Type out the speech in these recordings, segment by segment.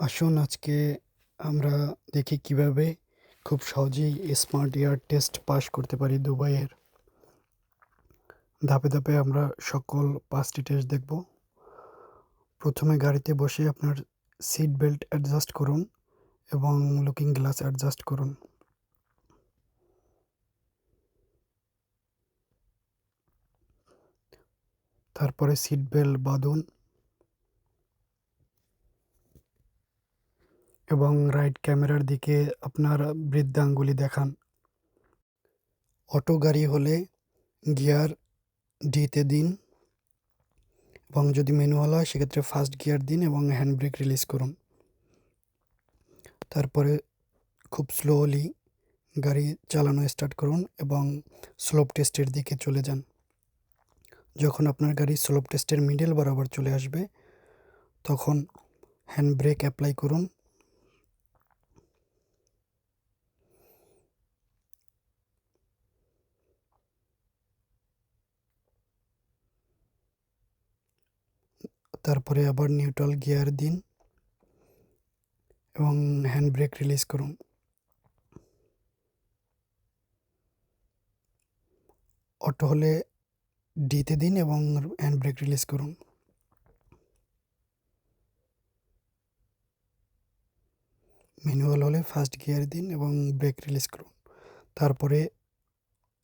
আসুন আজকে আমরা দেখি কিভাবে খুব সহজেই স্মার্ট এয়ার টেস্ট পাস করতে পারি দুবাইয়ের। ধাপে ধাপে আমরা সকল ৫টি টেস্ট দেখব। প্রথমে গাড়িতে বসে আপনার সিট বেল্ট অ্যাডজাস্ট করুন এবং লুকিং গ্লাস অ্যাডজাস্ট করুন। তারপরে সিট বেল্ট বাঁধুন এবং রাইট ক্যামেরার দিকে আপনার বৃদ্ধাঙ্গুলি দেখান। অটো গাড়ি হলে গিয়ার ডিতে দিন এবং যদি ম্যানুয়াল হয় সেক্ষেত্রে ফার্স্ট গিয়ার দিন এবং হ্যান্ড ব্রেক রিলিজ করুন। তারপরে খুব স্লোলি গাড়ি চালানো স্টার্ট করুন এবং স্লোপ টেস্টের দিকে চলে যান। যখন আপনার গাড়ি স্লোপ টেস্টের মিডল বরাবর চলে আসবে তখন হ্যান্ড ব্রেক অ্যাপ্লাই করুন। তারপরে আবার নিউট্রাল গিয়ার দিন এবং হ্যান্ড ব্রেক রিলিজ করুন। অটো হলে ডিতে দিন এবং হ্যান্ড ব্রেক রিলিজ করুন। ম্যানুয়াল হলে ফার্স্ট গিয়ার দিন এবং ব্রেক রিলিজ করুন। তারপরে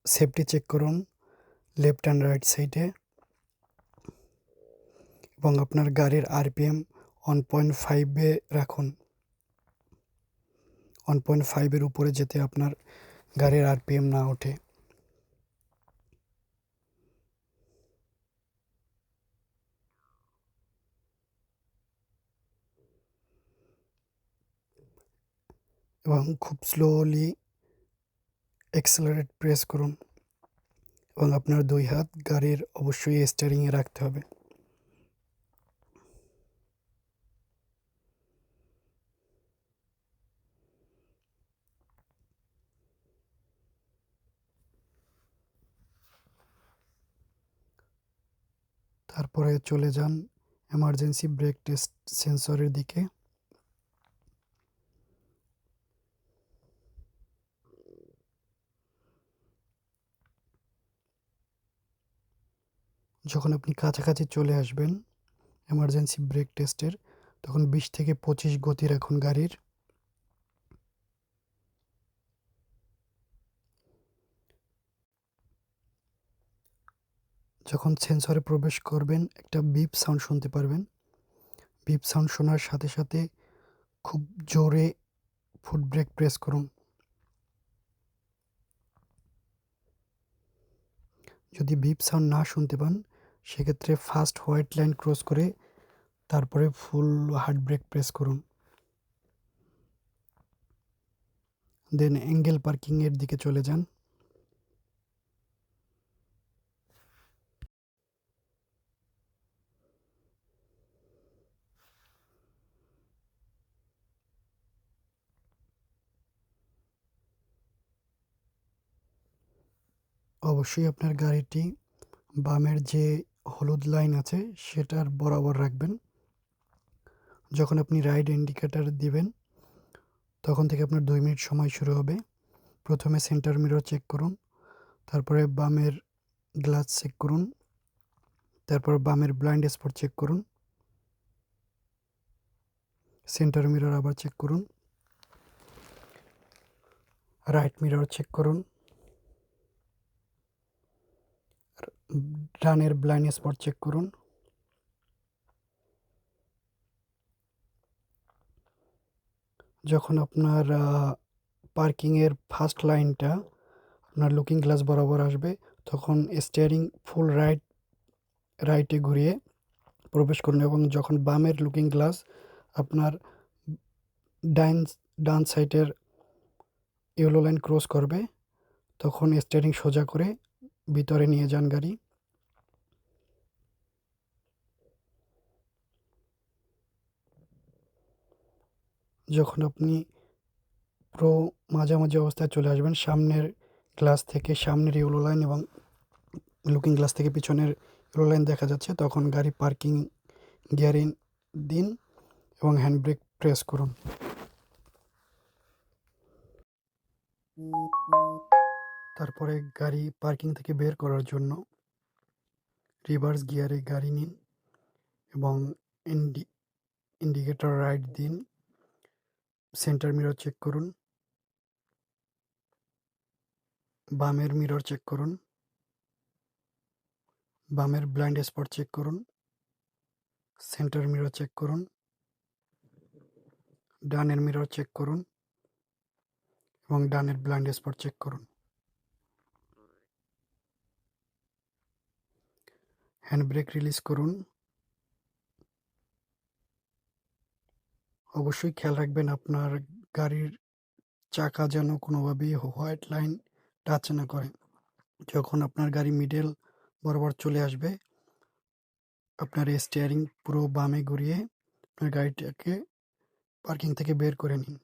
সেফটি চেক করুন লেফট অ্যান্ড রাইট সাইডে এবং আপনার গাড়ির আরপিএম 1.5-এ রাখুন। 1.5-এর উপরে যেতে আপনার গাড়ির আরপিএম না ওঠে। এবং খুব স্লোলি অ্যাক্সেলারেট প্রেস করুন এবং আপনার 2 হাত গাড়ির অবশ্যই স্টিয়ারিংয়ে রাখতে হবে। তারপরে চলে যান এমার্জেন্সি ব্রেক টেস্ট সেন্সরের দিকে। যখন আপনি কাছাকাছি চলে আসবেন এমার্জেন্সি ব্রেক টেস্টের তখন 20 থেকে 25 গতি রাখুন গাড়ির। যখন সেন্সরে প্রবেশ করবেন একটা বিপ সাউন্ড শুনতে পারবেন। বিপ সাউন্ড শোনার সাথে সাথে খুব জোরে ফুট ব্রেক প্রেস করুন। যদি বিপ সাউন্ড না শুনতে পান সেক্ষেত্রে ফার্স্ট হোয়াইট লাইন ক্রস করে তারপরে ফুল হার্ড ব্রেক প্রেস করুন। দেন অ্যাঙ্গেল পার্কিংয়ের দিকে চলে যান। অবশ্যই আপনার গাড়িটি বামের যে হলুদ লাইন আছে সেটার বরাবর রাখবেন। যখন আপনি রাইট ইন্ডিকেটর দিবেন তখন থেকে আপনার 2 মিনিট সময় শুরু হবে। প্রথমে সেন্টার মিরর চেক করুন, তারপরে বামের গ্লাস চেক করুন, তারপর বামের ব্লাইন্ড স্পট চেক করুন, সেন্টার মিরর আবার চেক করুন, রাইট মিরর চেক করুন, ডানের ব্লাইন্ড স্পট চেক করুন। যখন আপনার পার্কিংয়ের ফার্স্ট লাইনটা আপনার লুকিং গ্লাস বরাবর আসবে তখন স্টিয়ারিং ফুল রাইটে ঘুরিয়ে প্রবেশ করুন এবং যখন বামের লুকিং গ্লাস আপনার ডান ডান সাইডের ইয়েলো লাইন ক্রস করবে তখন স্টিয়ারিং সোজা করে ভিতরে নিয়ে যান গাড়ি। যখন আপনি পুরো মাঝামাঝি অবস্থায় চলে আসবেন সামনের গ্লাস থেকে সামনের ইয়েলো লাইন এবং লুকিং গ্লাস থেকে পিছনের ইয়েলো লাইন দেখা যাচ্ছে তখন গাড়ি পার্কিং গিয়ার ইন দিন এবং হ্যান্ড ব্রেক প্রেস করুন। তারপরে গাড়ি পার্কিং থেকে বের করার জন্য রিভার্স গিয়ারে গাড়ি নিন এবং ইন্ডিকেটর রাইট দিন। সেন্টার মিরর চেক করুন, বামের মিরর চেক করুন, বামের ব্লাইন্ড স্পট চেক করুন, সেন্টার মিরর চেক করুন, ডানের মিরর চেক করুন এবং ডানের ব্লাইন্ড স্পট চেক করুন। হ্যান্ড ব্রেক রিলিজ করুন। অবশ্যই খেয়াল রাখবেন আপনার গাড়ির চাকা যেন কোনোভাবেই হোয়াইট লাইন টাচ না করে। যখন আপনার গাড়ি মিডল বরাবর চলে আসবে, আপনার স্টিয়ারিং পুরো বামে ঘুরিয়ে আপনার গাড়িটাকে পার্কিং থেকে বের করে নিন।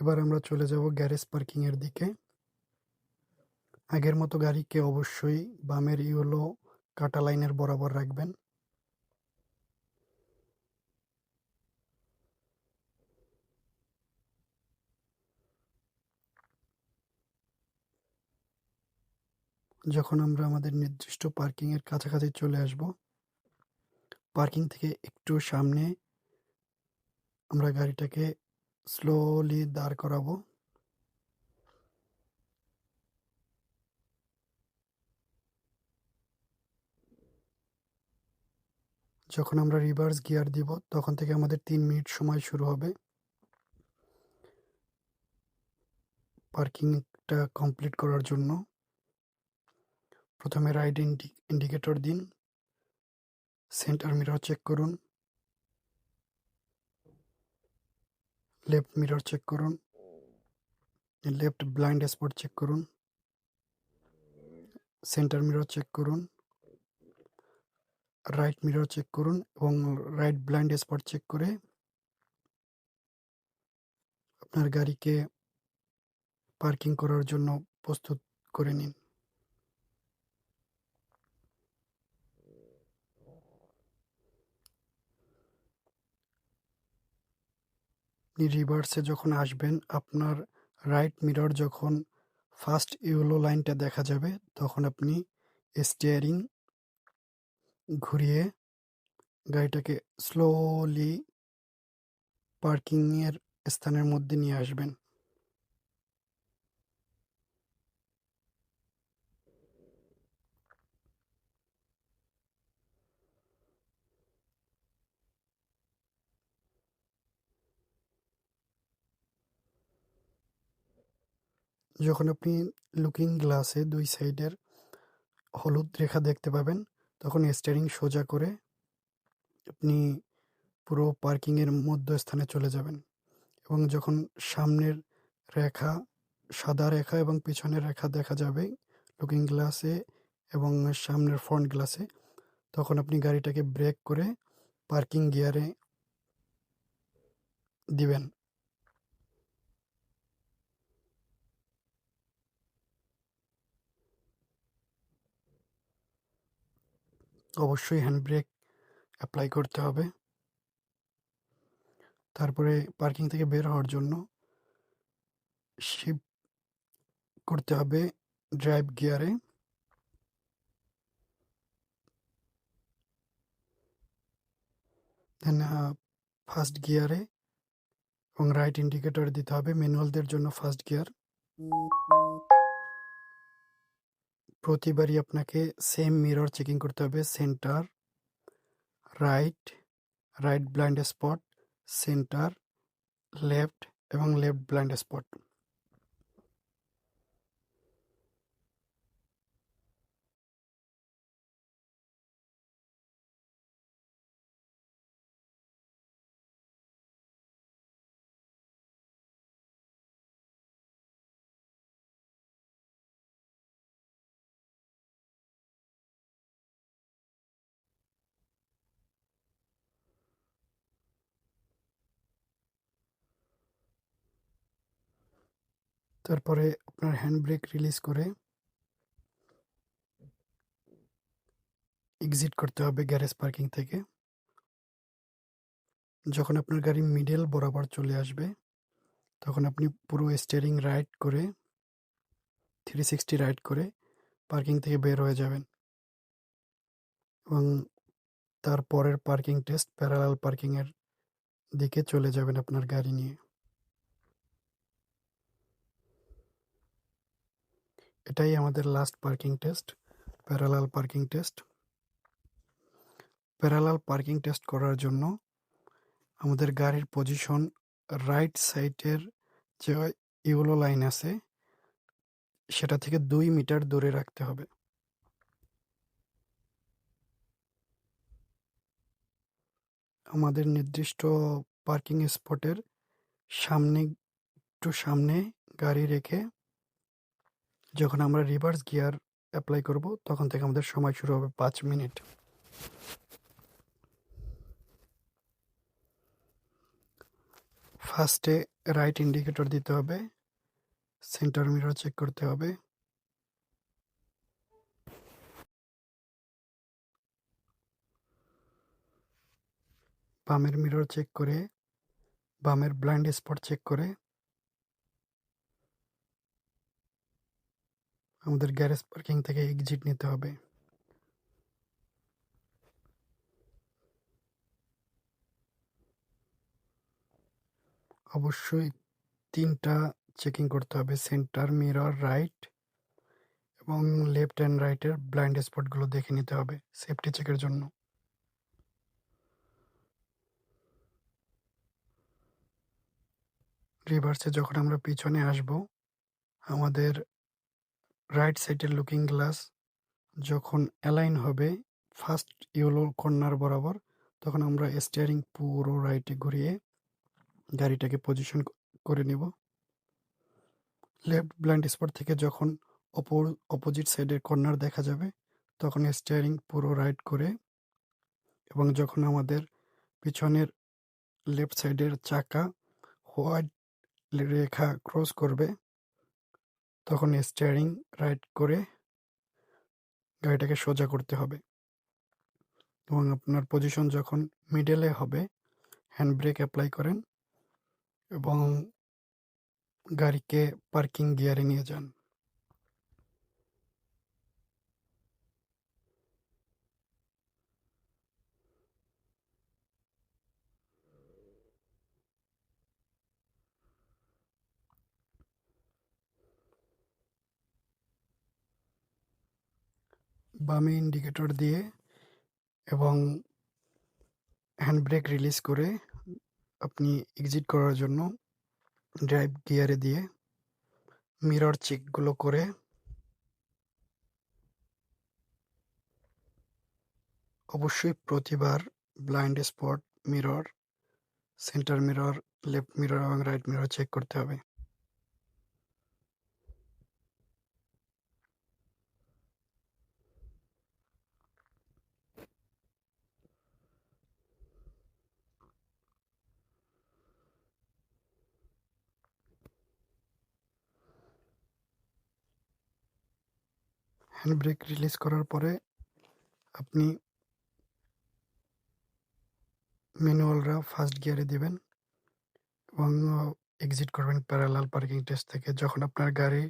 এবার আমরা চলে যাব গ্যারেজ পার্কিং এর দিকে। আগের মতো গাড়িকে অবশ্যই বামের ইয়েলো কাটা লাইনের বরাবর রাখবেন। যখন আমরা আমাদের নির্দিষ্ট পার্কিং এর কাছাকাছি চলে আসব, পার্কিং থেকে একটু সামনে আমরা গাড়িটাকে স্লোলি দাঁড় করাবো। যখন আমরা রিভার্স গিয়ার দিব তখন থেকে আমাদের 3 মিনিট সময় শুরু হবে পার্কিংটা কমপ্লিট করার জন্য। প্রথমে রাইট ইন্ডিকেটর দিন, সেন্টার মিরর চেক করুন, লেফট মিরর চেক করুন, লেফট ব্লাইন্ড স্পট চেক করুন, সেন্টার মিরর চেক করুন, রাইট মিরর চেক করুন এবং রাইট ব্লাইন্ড স্পট চেক করে আপনার গাড়িকে পার্কিং করার জন্য প্রস্তুত করে নিন। আপনি রিভার্সে যখন আসবেন, আপনার রাইট মিরর যখন ফার্স্ট ইয়েলো লাইনটা দেখা যাবে, তখন আপনি স্টিয়ারিং ঘুরিয়ে গাড়িটাকে স্লোলি পার্কিংয়ের স্থানের মধ্যে নিয়ে আসবেন। যখন আপনি লুকিং গ্লাসে 2 সাইডের হলুদ রেখা দেখতে পাবেন, তখন স্টিয়ারিং সোজা করে আপনি পুরো পার্কিংয়ের মধ্যস্থানে চলে যাবেন এবং যখন সামনের রেখা, সাদা রেখা এবং পিছনের রেখা দেখা যাবে লুকিং গ্লাসে এবং সামনের ফ্রন্ট গ্লাসে, তখন আপনি গাড়িটাকে ব্রেক করে পার্কিং গিয়ারে দিবেন। অবশ্যই হ্যান্ড ব্রেক অ্যাপ্লাই করতে হবে। তারপরে পার্কিং থেকে বের হওয়ার জন্য শিফট করতে হবে ড্রাইভ গিয়ারে। দেন ফার্স্ট গিয়ারে এবং রাইট ইন্ডিকেটর দিতে হবে। ম্যানুয়ালদের জন্য ফার্স্ট গিয়ার। প্রতিবারই আপনাকে সেম মিরর চেকিং করতে হবে। Centre, right, right blind spot, centre, left এবং লেফট ব্লাইন্ড স্পট। তারপরে আপনার হ্যান্ড ব্রেক রিলিজ করে এক্সিট করতে হবে গ্যারেজ পার্কিং থেকে। যখন আপনার গাড়ি মিডল বরাবর চলে আসবে, তখন আপনি পুরো স্টিয়ারিং রাইট করে 360 রাইট করে পার্কিং থেকে বের হয়ে যাবেন এবং তারপরের পার্কিং টেস্ট প্যারালাল পার্কিংয়ের দিকে চলে যাবেন আপনার গাড়ি নিয়ে। এটাই আমাদের last parking test, parallel parking test. Parallel parking test করার জন্য আমাদের গাড়ির পজিশন রাইট সাইডের যে ইয়েলো লাইন আছে সেটা থেকে 2 মিটার দূরে রাখতে হবে। আমাদের নির্দিষ্ট পার্কিং স্পটের একটু সামনে গাড়ি রেখে যখন আমরা রিভার্স গিয়ার অ্যাপ্লাই করব তখন থেকে আমাদের সময় শুরু হবে 5 মিনিট। ফার্স্টে রাইট ইন্ডিকেটর দিতে হবে, সেন্টার মিরর চেক করতে হবে, বামের মিরর চেক করে, বামের ব্লাইন্ড স্পট চেক করে আমাদের গ্যারেজ পার্কিং থেকে এক্সিট নিতে হবে। অবশ্যই 3টা চেকিং করতে হবে, সেন্টার মিরর রাইট এবং লেফট অ্যান্ড রাইটের ব্লাইন্ড স্পটগুলো দেখে নিতে হবে সেফটি চেকের জন্য। রিভার্সে যখন আমরা পিছনে আসব, আমাদের রাইট সাইডের লুকিং গ্লাস যখন অ্যালাইন হবে ফার্স্ট ইয়েলো কর্নার বরাবর, তখন আমরা স্টিয়ারিং পুরো রাইটে ঘুরিয়ে গাড়িটাকে পজিশন করে নেব। লেফট ব্লাইন্ড স্পট থেকে যখন অপোজিট সাইডের কর্নার দেখা যাবে তখন স্টিয়ারিং পুরো রাইট করে এবং যখন আমাদের পিছনের লেফট সাইডের চাকা হোয়াইট রেখা ক্রস করবে তখন স্টিয়ারিং রাইট করে গাড়িটাকে সোজা করতে হবে এবং আপনার পজিশন যখন মিডলে হবে হ্যান্ড ব্রেক অ্যাপ্লাই করেন এবং গাড়িকে পার্কিং গিয়ারে নিয়ে যান। বামে ইন্ডিকেটর দিয়ে এবং হ্যান্ড ব্রেক রিলিজ করে আপনি এক্সিট করার জন্য ড্রাইভ গিয়ারে দিয়ে মিরর চেকগুলো করে অবশ্যই প্রতিবার blind spot mirror, centre mirror, left mirror এবং রাইট মিরর চেক করতে হবে। হ্যান্ড ব্রেক রিলিজ করার পরে আপনি ম্যানুয়ালরা ফার্স্ট গিয়ারে দিবেন এবং এক্সিট করবেন প্যারালাল পার্কিং টেস্ট থেকে। যখন আপনার গাড়ি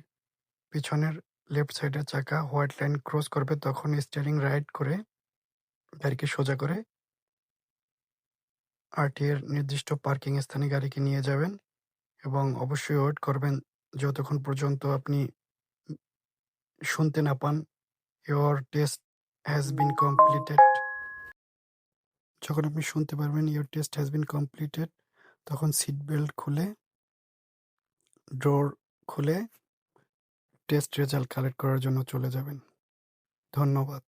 পিছনের লেফট সাইডের চাকা হোয়াইট লাইন ক্রস করবে তখন স্টিয়ারিং রাইট করে গাড়িকে সোজা করে আরটি এর নির্দিষ্ট পার্কিং স্থানে গাড়িকে নিয়ে যাবেন এবং অবশ্যই ওয়েট করবেন যতক্ষণ পর্যন্ত আপনি শুনতে না পান your test has been completed. যখন আপনি শুনতে পারবেন your test has been completed তখন সিট বেল্ট খুলে ডোর খুলে টেস্ট রেজাল্ট কালেক্ট করার জন্য চলে যাবেন। ধন্যবাদ।